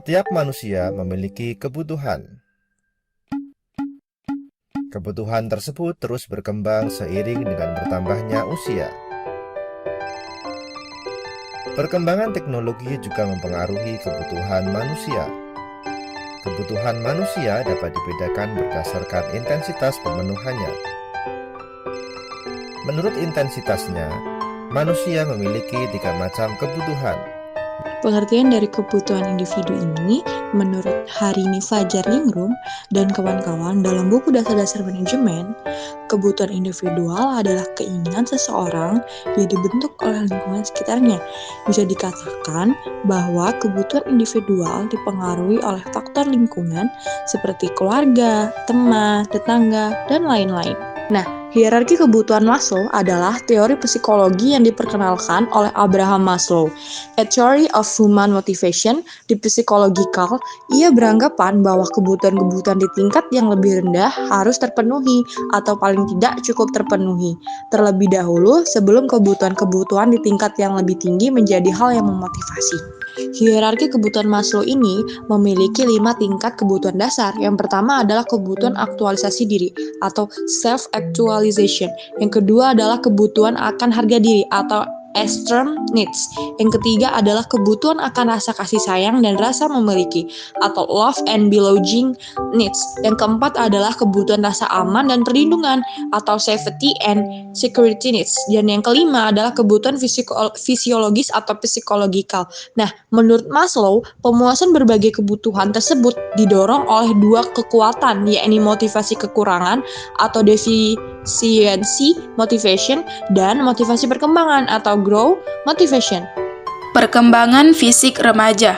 Setiap manusia memiliki kebutuhan. Kebutuhan tersebut terus berkembang seiring dengan bertambahnya usia. Perkembangan teknologi juga mempengaruhi kebutuhan manusia. Kebutuhan manusia dapat dibedakan berdasarkan intensitas pemenuhannya. Menurut intensitasnya, manusia memiliki 3 macam kebutuhan. Pengertian dari kebutuhan individu ini, menurut Harini Fajar Ningrum dan kawan-kawan dalam buku Dasar-Dasar Manajemen, kebutuhan individual adalah keinginan seseorang yang dibentuk oleh lingkungan sekitarnya. Bisa dikatakan bahwa kebutuhan individual dipengaruhi oleh faktor lingkungan seperti keluarga, teman, tetangga, dan lain-lain. Nah, hierarki kebutuhan Maslow adalah teori psikologi yang diperkenalkan oleh Abraham Maslow. A Theory of Human Motivation di Psychological, ia beranggapan bahwa kebutuhan-kebutuhan di tingkat yang lebih rendah harus terpenuhi atau paling tidak cukup terpenuhi terlebih dahulu sebelum kebutuhan-kebutuhan di tingkat yang lebih tinggi menjadi hal yang memotivasi. Hierarki kebutuhan Maslow ini memiliki 5 tingkat kebutuhan dasar. Yang pertama adalah kebutuhan aktualisasi diri atau self-actualization. Yang kedua adalah kebutuhan akan harga diri atau extreme needs. Yang ketiga adalah kebutuhan akan rasa kasih sayang dan rasa memiliki atau love and belonging needs. Yang keempat adalah kebutuhan rasa aman dan perlindungan atau safety and security needs. Dan yang kelima adalah kebutuhan fisiologis atau psychological. Nah, menurut Maslow, pemuasan berbagai kebutuhan tersebut didorong oleh 2 kekuatan, yakni motivasi kekurangan atau deficiency motivation dan motivasi perkembangan atau growth motivation. Perkembangan fisik remaja.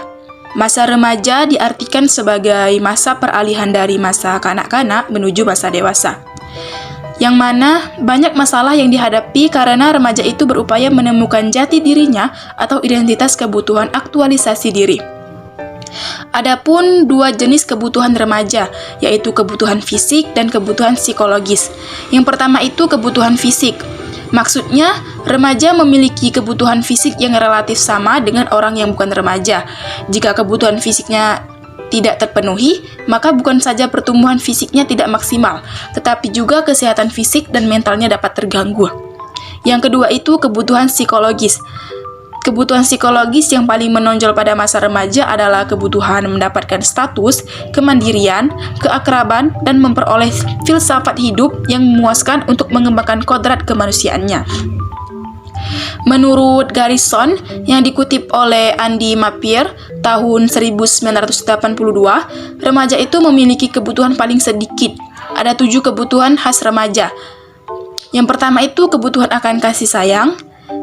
Masa remaja diartikan sebagai masa peralihan dari masa kanak-kanak menuju masa dewasa, yang mana banyak masalah yang dihadapi karena remaja itu berupaya menemukan jati dirinya atau identitas kebutuhan aktualisasi diri. Adapun 2 jenis kebutuhan remaja, yaitu kebutuhan fisik dan kebutuhan psikologis. Yang pertama itu kebutuhan fisik. Maksudnya, remaja memiliki kebutuhan fisik yang relatif sama dengan orang yang bukan remaja. Jika kebutuhan fisiknya tidak terpenuhi, maka bukan saja pertumbuhan fisiknya tidak maksimal, tetapi juga kesehatan fisik dan mentalnya dapat terganggu. Yang kedua itu kebutuhan psikologis. Kebutuhan psikologis yang paling menonjol pada masa remaja adalah kebutuhan mendapatkan status, kemandirian, keakraban, dan memperoleh filsafat hidup yang memuaskan untuk mengembangkan kodrat kemanusiaannya. Menurut Garrison yang dikutip oleh Andy Mapier tahun 1982, remaja itu memiliki kebutuhan paling sedikit. Ada 7 kebutuhan khas remaja. Yang pertama itu kebutuhan akan kasih sayang.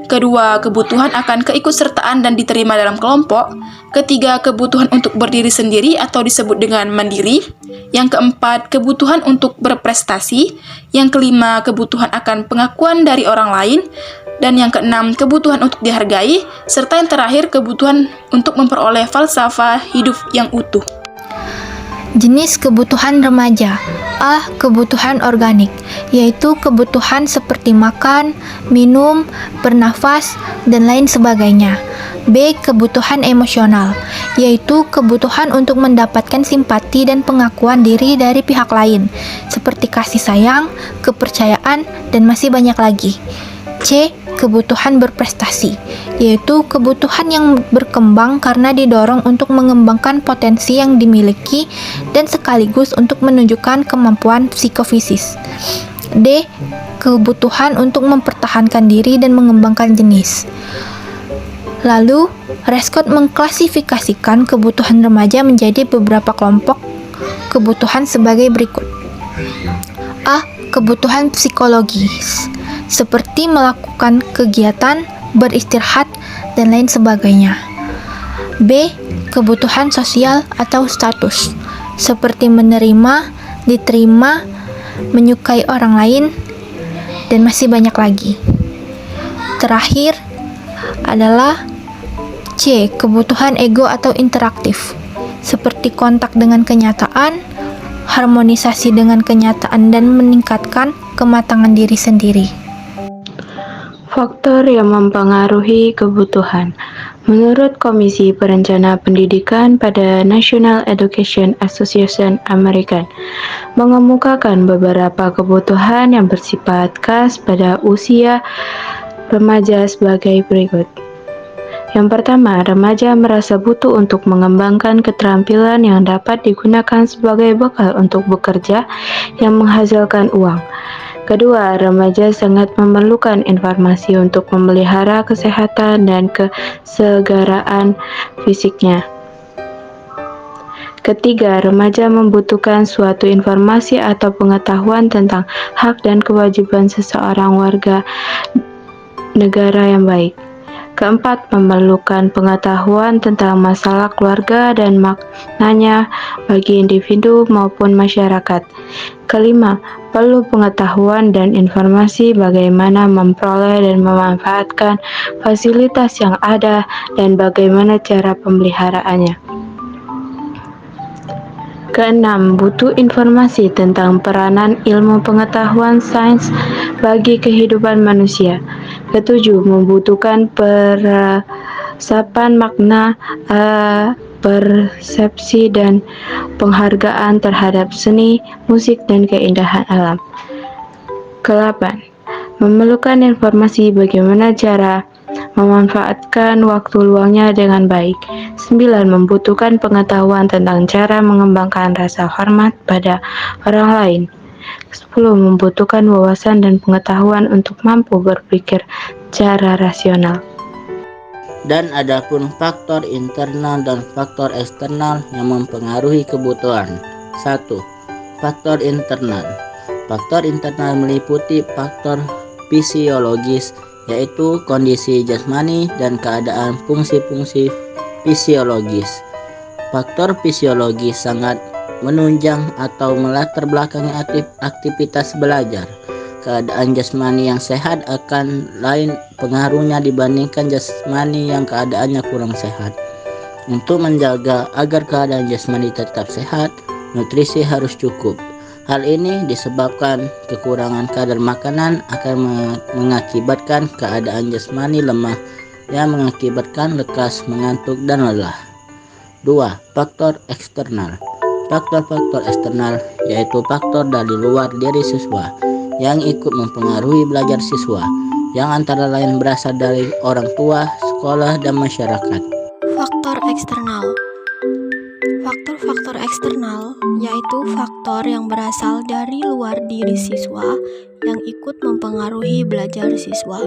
Kedua, kebutuhan akan keikutsertaan dan diterima dalam kelompok. Ketiga, kebutuhan untuk berdiri sendiri atau disebut dengan mandiri. Yang keempat, kebutuhan untuk berprestasi. Yang kelima, kebutuhan akan pengakuan dari orang lain. Dan yang keenam, kebutuhan untuk dihargai. Serta yang terakhir, kebutuhan untuk memperoleh falsafah hidup yang utuh. Jenis kebutuhan remaja. A. Kebutuhan organik, yaitu kebutuhan seperti makan, minum, bernafas, dan lain sebagainya. B. Kebutuhan emosional, yaitu kebutuhan untuk mendapatkan simpati dan pengakuan diri dari pihak lain, seperti kasih sayang, kepercayaan, dan masih banyak lagi. C. Kebutuhan berprestasi, yaitu kebutuhan yang berkembang karena didorong untuk mengembangkan potensi yang dimiliki dan sekaligus untuk menunjukkan kemampuan psikofisis. D. Kebutuhan untuk mempertahankan diri dan mengembangkan jenis. Lalu, Rescott mengklasifikasikan kebutuhan remaja menjadi beberapa kelompok kebutuhan sebagai berikut. A. Kebutuhan psikologis, seperti melakukan kegiatan, beristirahat, dan lain sebagainya. B. Kebutuhan sosial atau status, seperti menerima, diterima, menyukai orang lain, dan masih banyak lagi. Terakhir adalah C. Kebutuhan ego atau interaktif, seperti kontak dengan kenyataan, harmonisasi dengan kenyataan, dan meningkatkan kematangan diri sendiri. Faktor yang mempengaruhi kebutuhan. Menurut Komisi Perencana Pendidikan pada National Education Association American, mengemukakan beberapa kebutuhan yang bersifat khas pada usia remaja sebagai berikut. Yang pertama, remaja merasa butuh untuk mengembangkan keterampilan yang dapat digunakan sebagai bekal untuk bekerja yang menghasilkan uang. Kedua, remaja sangat memerlukan informasi untuk memelihara kesehatan dan kesegaraan fisiknya. Ketiga, remaja membutuhkan suatu informasi atau pengetahuan tentang hak dan kewajiban seseorang warga negara yang baik. Keempat, memerlukan pengetahuan tentang masalah keluarga dan maknanya bagi individu maupun masyarakat. Kelima, perlu pengetahuan dan informasi bagaimana memperoleh dan memanfaatkan fasilitas yang ada dan bagaimana cara pemeliharaannya. Keenam, butuh informasi tentang peranan ilmu pengetahuan sains bagi kehidupan manusia. Ketujuh, membutuhkan peresapan makna, persepsi dan penghargaan terhadap seni, musik, dan keindahan alam. Kedelapan, memerlukan informasi bagaimana cara memanfaatkan waktu luangnya dengan baik. 9. Membutuhkan pengetahuan tentang cara mengembangkan rasa hormat pada orang lain. 10. Membutuhkan wawasan dan pengetahuan untuk mampu berpikir secara rasional. Dan adapun faktor internal dan faktor eksternal yang mempengaruhi kebutuhan. 1. Faktor internal. Faktor internal meliputi faktor fisiologis, yaitu kondisi jasmani dan keadaan fungsi-fungsi fisiologis. Faktor fisiologis sangat menunjang atau melatar belakangi aktivitas belajar. Keadaan jasmani yang sehat akan lain pengaruhnya dibandingkan jasmani yang keadaannya kurang sehat. Untuk menjaga agar keadaan jasmani tetap sehat, nutrisi harus cukup. Hal ini disebabkan kekurangan kadar makanan akan mengakibatkan keadaan jasmani lemah yang mengakibatkan lekas, mengantuk, dan lelah. 2. Faktor eksternal. Faktor-faktor eksternal yaitu faktor dari luar diri siswa yang ikut mempengaruhi belajar siswa, yang antara lain berasal dari orang tua, sekolah, dan masyarakat. Faktor eksternal. Faktor-faktor eksternal yaitu faktor yang berasal dari luar diri siswa yang ikut mempengaruhi belajar siswa.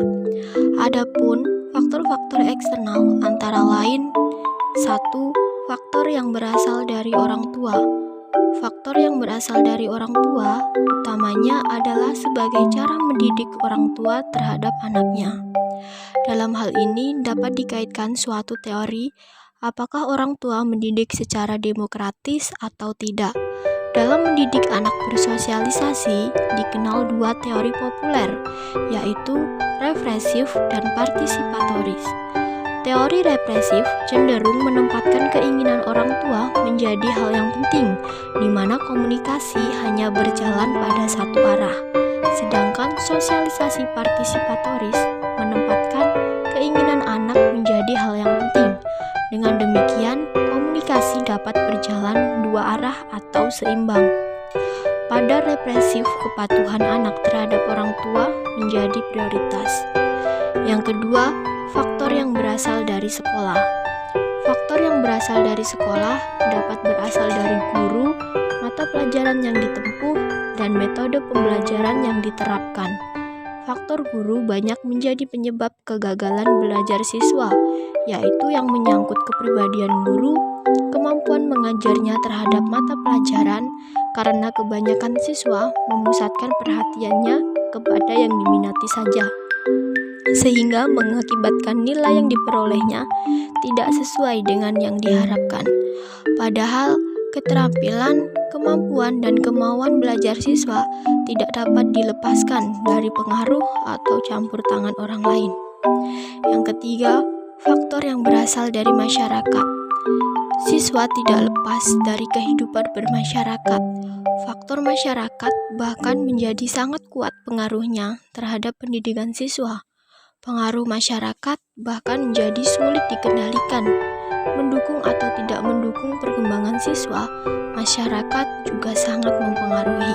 Adapun faktor-faktor eksternal antara lain: 1. Faktor yang berasal dari orang tua. Faktor yang berasal dari orang tua utamanya adalah sebagai cara mendidik orang tua terhadap anaknya. Dalam hal ini dapat dikaitkan suatu teori apakah orang tua mendidik secara demokratis atau tidak. Dalam mendidik anak bersosialisasi dikenal dua teori populer, yaitu represif dan partisipatoris. Teori represif cenderung menempatkan keinginan orang tua menjadi hal yang penting, di mana komunikasi hanya berjalan pada satu arah. Sedangkan sosialisasi partisipatoris menempatkan keinginan anak menjadi hal yang penting. Dengan demikian, komunikasi dapat berjalan dua arah atau seimbang. Pada represif, kepatuhan anak terhadap orang tua menjadi prioritas. Yang kedua, faktor yang berasal dari sekolah. Faktor yang berasal dari sekolah dapat berasal dari guru, mata pelajaran yang ditempuh, dan metode pembelajaran yang diterapkan. Faktor guru banyak menjadi penyebab kegagalan belajar siswa, yaitu yang menyangkut kepribadian guru, kemampuan mengajarnya terhadap mata pelajaran, karena kebanyakan siswa memusatkan perhatiannya kepada yang diminati saja, sehingga mengakibatkan nilai yang diperolehnya tidak sesuai dengan yang diharapkan. Padahal, keterampilan, kemampuan, dan kemauan belajar siswa tidak dapat dilepaskan dari pengaruh atau campur tangan orang lain. Yang ketiga, faktor yang berasal dari masyarakat. Siswa tidak lepas dari kehidupan bermasyarakat. Faktor masyarakat bahkan menjadi sangat kuat pengaruhnya terhadap pendidikan siswa. Pengaruh masyarakat bahkan menjadi sulit dikendalikan. Mendukung atau tidak mendukung perkembangan siswa, masyarakat juga sangat mempengaruhi.